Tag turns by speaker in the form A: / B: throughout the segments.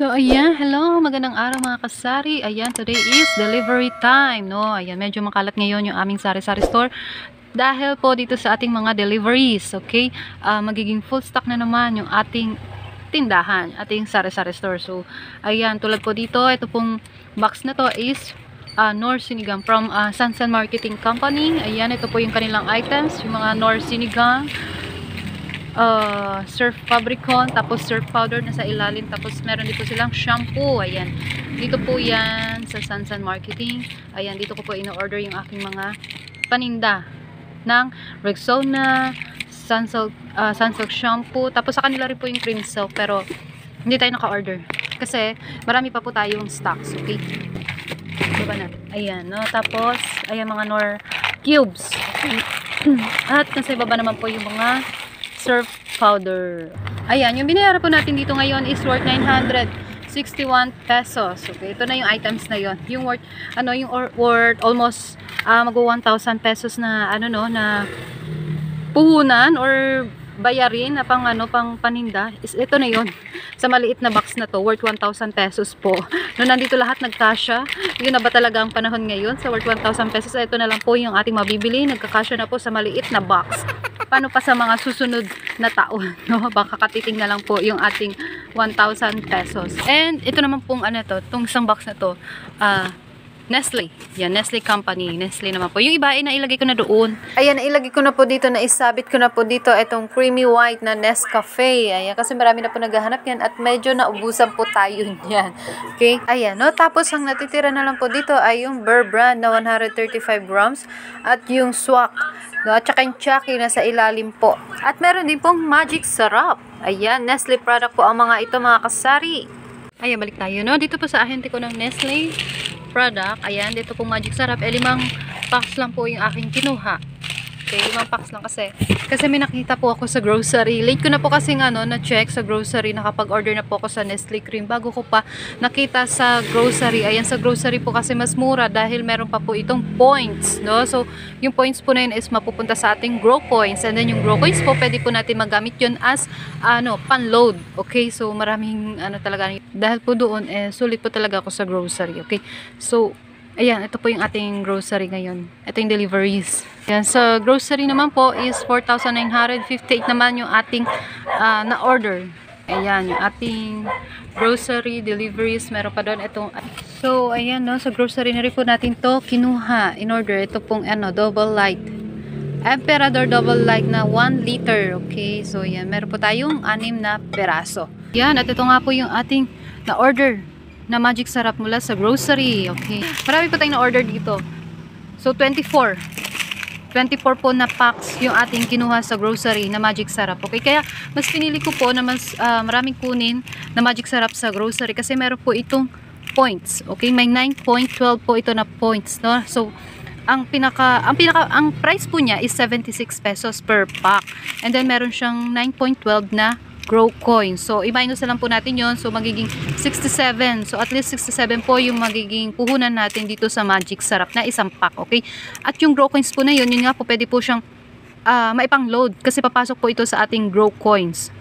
A: So, ayan, hello, magandang araw mga kasari. Ayan, today is delivery time, no? Ayan, medyo makalat ngayon yung aming sari-sari store dahil po dito sa ating mga deliveries, okay? Magiging full stock na naman yung ating tindahan, ating sari-sari store. So, ayan, tulad po dito, ito pong box na to is North Sinigang from Sansan Marketing Company. Ayan, ito po yung kanilang items, yung mga North Sinigang, surf fabricon, tapos surf powder na sa ilalim, tapos meron dito silang shampoo. Ayan, dito po yan sa Sansan Marketing. Ayan, dito ko po ino-order yung aking mga paninda ng Rexona, Sunsilk shampoo, tapos sa kanila rin po yung cream silk, pero hindi tayo naka-order kasi marami pa po tayong stocks. Okay, diba natin? Ayan, no? Tapos ayan, mga Nor cubes. Okay. At nasa ibaba naman po yung mga surf powder. Ayan, yung binayaran po natin dito ngayon is worth 961 pesos. Okay, ito na yung items na yon. Yung worth, worth almost mag-1,000 pesos na, na puhunan or bayarin na pang paninda. Ito na yon. Sa maliit na box na to, worth 1,000 pesos po. No, nandito lahat nagkasya. Yun na ba talaga ang panahon ngayon? Sa worth 1,000 pesos, ito na lang po yung ating mabibili. Nagkakasya na po sa maliit na box. Paano pa sa mga susunod na taon, no? Baka katiting na lang po yung ating 1,000 pesos. And ito naman pong itong isang box na to, Nestle. Yan, Nestle Company. Nestle naman po. Yung iba ay nailagay ko na doon. Ayan, nailagay ko na po dito, naisabit ko na po dito itong creamy white na Nescafe. Ayan, kasi marami na po naghahanap yan at medyo naubusan po tayo yan. Okay? Ayan, no? Tapos ang natitira na lang po dito ay yung Burr brand na 135 grams at yung Swak. No, at saka yung Chucky na sa ilalim po. At meron din pong Magic Sarap. Ayan, Nestle product po ang mga ito, mga kasari. Ayan, balik tayo, no? Dito po sa ahente ko ng Nestle product. Ayan, dito pong Magic Sarap. 5 packs lang po yung aking kinuha. Okay, 5 packs lang kasi may nakita po ako sa grocery. Late ko na po kasi na-check sa grocery. Nakapag-order na po ako sa Nestle cream bago ko pa nakita sa grocery. Ayan, sa grocery po kasi mas mura dahil meron pa po itong points, no? So, yung points po na yun is mapupunta sa ating Grow Points. And then yung Grow Points po, pwede po natin magamit yun as pan-load. Okay, so maraming talaga. Dahil po doon, sulit po talaga ako sa grocery. Okay, so ayan, ito po yung ating grocery ngayon. Ito yung deliveries. Ayan, sa grocery naman po is 4,958 naman yung ating na-order. Ayan, yung ating grocery deliveries. Meron pa doon itong. So, ayan, no, sa grocery na rin po natin to kinuha, in order. Ito pong double light. Emperador double light na 1 liter. Okay, so ayan, meron po tayong 6 na peraso. Ayan, at ito nga po yung ating na-order na Magic Sarap mula sa grocery. Okay. Marami po tayong na-order dito. So, 24 po na packs yung ating kinuha sa grocery na Magic Sarap. Okay. Kaya, mas pinili ko po na mas maraming kunin na Magic Sarap sa grocery kasi meron po itong points. Okay. May 9.12 po ito na points, no? So, ang price po niya is 76 pesos per pack. And then, meron siyang 9.12 na Grow Coins. So, i-minus na lang po natin yon. So, magiging 67. So, at least 67 po yung magiging puhunan natin dito sa Magic Sarap na isang pack. Okay? At yung Grow Coins po na yun nga po, pwede po siyang maipang-load kasi papasok po ito sa ating Grow Coins.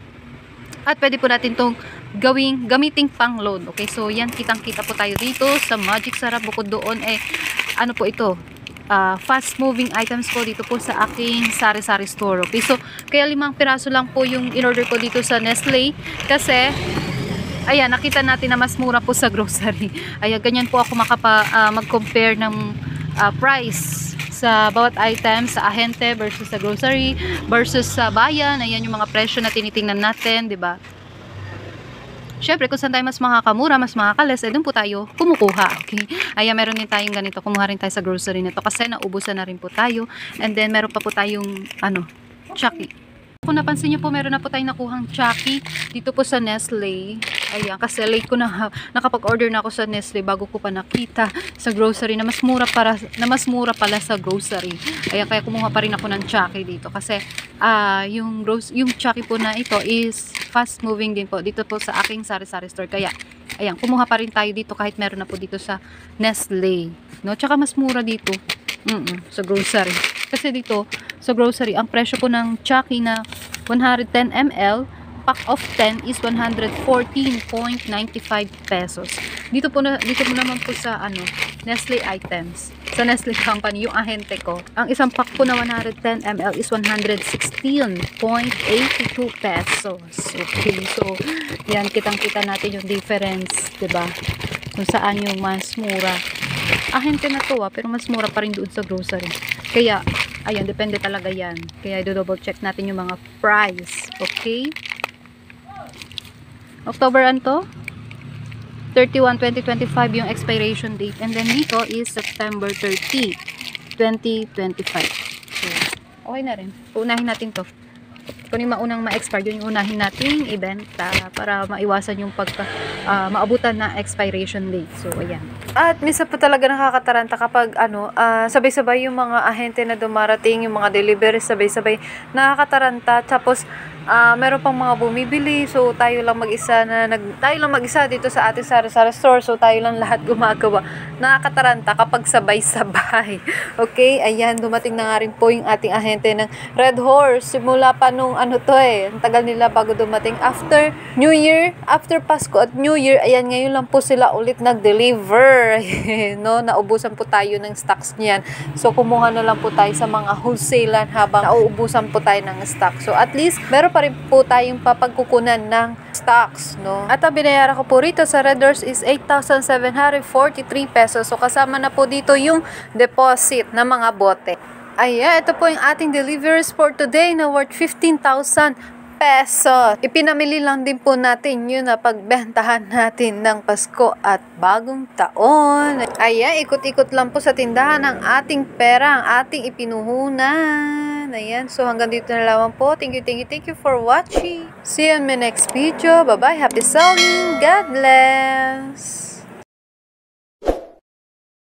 A: At pwede po natin itong gamiting pang-load. Okay? So, yan, kitang-kita po tayo dito sa Magic Sarap. Bukod doon, ano po ito? Fast moving items po dito po sa aking sari-sari store. Okay, so kaya 5 piraso lang po yung in-order ko dito sa Nestle kasi ayan, nakita natin na mas mura po sa grocery. Ayan, ganyan po ako mag-compare ng price sa bawat item sa ahente versus sa grocery versus sa bayan. Ayan yung mga presyo na tinitingnan natin, 'di ba? Syempre, kung saan tayo mas makakamura, mas makakalis, doon po tayo kumukuha. Okay? Ayan, meron din tayong ganito. Kumuha rin tayo sa grocery nito kasi naubusan na rin po tayo. And then, meron pa po tayong, Chucky. Kung napansin nyo po, meron na po tayong nakuhang Chucky dito po sa Nestle. Ayan, kasi late ko na nakapag-order na ako sa Nestle bago ko pa nakita sa grocery na mas mura pala sa grocery. Ayan, kaya kumuha pa rin ako ng Chucky dito kasi yung Chucky po na ito is fast moving din po dito po sa aking sari-sari store. Kaya ayan, kumuha pa rin tayo dito kahit meron na po dito sa Nestle, no? Tsaka mas mura dito sa grocery. Kasi dito sa grocery, ang presyo po ng Chucky na 110 ml pack of 10 is 114.95 pesos. Dito po naman po sa Nestle items. Sa Nestle company, yung ahente ko. Ang isang pack po na 110 ml is 116.82 pesos. Okay, so yan, kitang-kita natin yung difference, 'di ba? Kung saan yung mas mura. Ahente na to pero mas mura pa rin doon sa grocery. Kaya, ayan, depende talaga yan. Kaya i-double check natin yung mga price. Okay? October to? 31, 2025 yung expiration date. And then dito is September 30, 2025. So, okay na rin. Unahin natin to. Kung yung maunang ma-expire, yun yung unahin nating ibenta para maiwasan yung maabutan na expiration date. So, ayan. At minsan po talaga nakakataranta kapag sabay-sabay yung mga ahente na dumarating, yung mga delivery sabay-sabay nakakataranta. Tapos meron pang mga bumibili, so tayo lang mag-isa dito sa ating sari-sari store, so tayo lang lahat gumagawa. Nakakataranta kapag sabay-sabay. Okay, ayan, dumating na nga rin po yung ating ahente ng Red Horse. Simula pa nung ang tagal nila bago dumating. After New Year, after Pasko at New Year, ayan, ngayon lang po sila ulit nag-deliver. No, naubusan po tayo ng stocks niyan. So kumuha na lang po tayo sa mga wholesaler habang nauubusan po tayo ng stock. So at least meron pa rin po tayong papagkukunan ng stocks, no? At ang binayaran ko po rito sa Red Horse is 8,743 pesos. So kasama na po dito yung deposit ng mga bote. Ayan, ito po yung ating deliveries for today na worth 15,000 pesos. Ipinamili lang din po natin yun na pagbentahan natin ng Pasko at bagong taon. Ayan, ikot-ikot lang po sa tindahan ng ating pera, ang ating ipinuhunan. Ayan, so hanggang dito na lamang po. Thank you for watching. See you in my next video. Bye-bye. Happy selling. God bless.